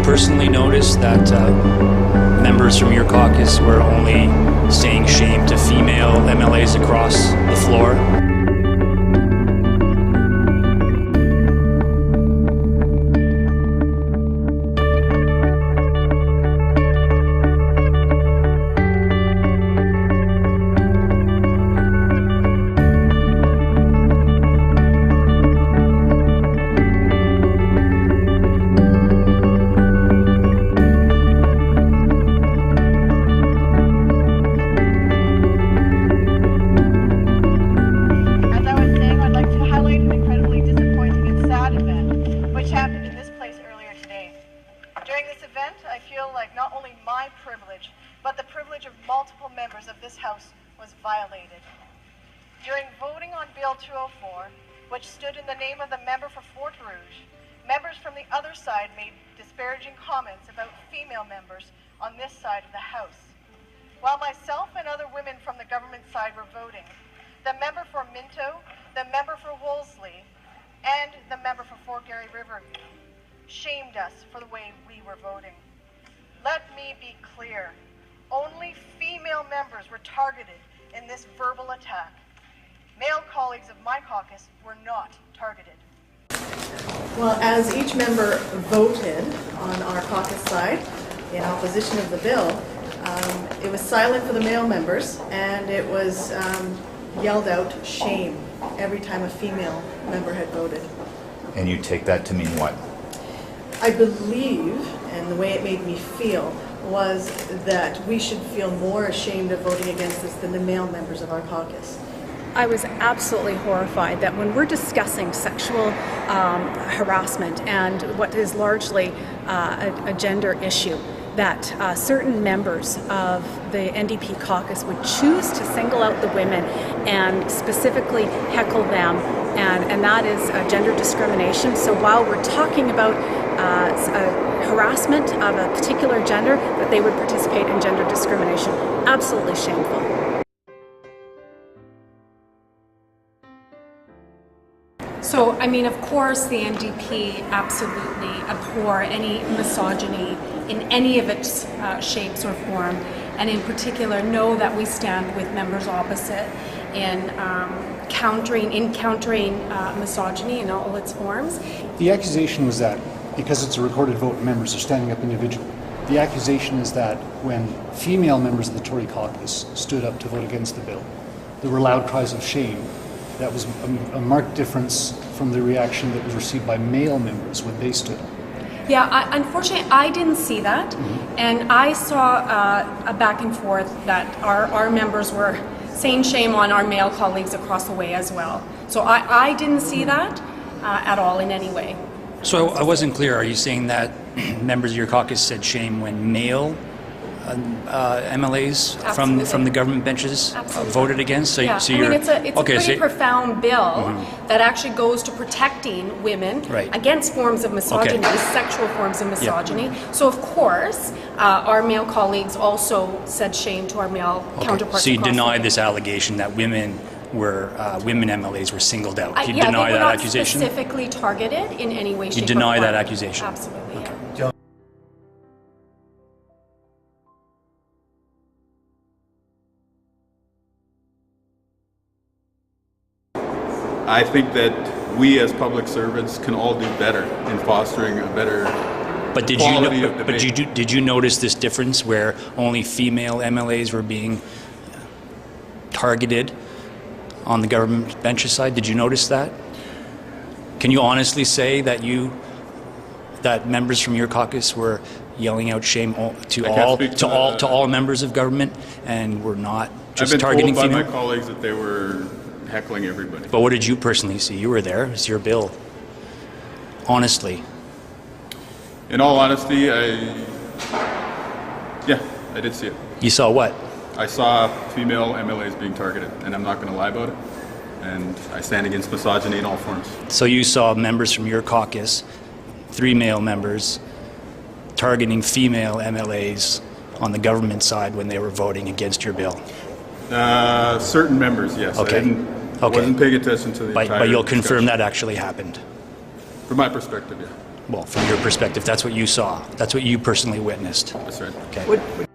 personally notice that members from your caucus were only saying shame to female MLAs across the floor? I feel like not only my privilege, but the privilege of multiple members of this House was violated. During voting on Bill 204, which stood in the name of the member for Fort Rouge, members from the other side made disparaging comments about female members on this side of the House. While myself and other women from the government side were voting, the member for Minto, the member for Wolseley, and the member for Fort Garry Riverview shamed us for the way we were voting. Let me be clear. Only female members were targeted in this verbal attack. Male colleagues of my caucus were not targeted. Well, as each member voted on our caucus side in opposition of the bill, it was silent for the male members, and it was yelled out shame every time a female member had voted. And you take that to mean what? I believe, and the way it made me feel, was that we should feel more ashamed of voting against this than the male members of our caucus. I was absolutely horrified that when we're discussing sexual harassment and what is largely a gender issue, that certain members of the NDP caucus would choose to single out the women and specifically heckle them, and that is gender discrimination. So while we're talking about harassment of a particular gender, that they would participate in gender discrimination, absolutely shameful. So, I mean, of course, the NDP absolutely abhor any misogyny in any of its shapes or form, and in particular know that we stand with members opposite in countering misogyny in all its forms. The accusation was that because it's a recorded vote, members are standing up individually. The accusation is that when female members of the Tory caucus stood up to vote against the bill, there were loud cries of shame. That was a marked difference from the reaction that was received by male members when they stood up. Yeah, unfortunately, I didn't see that, and I saw a back and forth that our members were saying shame on our male colleagues across the way as well. So I didn't see that at all in any way. So I wasn't clear. Are you saying that members of your caucus said shame when male MLAs from the government benches voted against? So, yeah. so I you're, mean, it's a okay, pretty profound bill that actually goes to protecting women against forms of misogyny, sexual forms of misogyny. Yeah. So, of course, our male colleagues also said shame to our male counterparts. So you deny this allegation that women MLAs were singled out? You yeah, deny they were that not accusation? Specifically targeted in any way, shape, or form. You deny that accusation? Absolutely. Okay. Yeah. I think that we as public servants can all do better in fostering a better quality of debate. Did you notice this difference where only female MLAs were being targeted on the government benches side? Did you notice that? Can you honestly say that members from your caucus were yelling out shame to all members of government and were not just targeting female? I've been told by my colleagues that they were heckling everybody. But what did you personally see? You were there. It's your bill. Honestly. In all honesty, I did see it. You saw what? I saw female MLAs being targeted, and I'm not going to lie about it. And I stand against misogyny in all forms. So you saw members from your caucus, 3 male members, targeting female MLAs on the government side when they were voting against your bill? Certain members, yes. Okay. I wasn't paying attention to the entire But you'll confirm discussion. that actually happened? From my perspective, yeah. Well, from your perspective, that's what you saw. That's what you personally witnessed. That's right. Okay. Would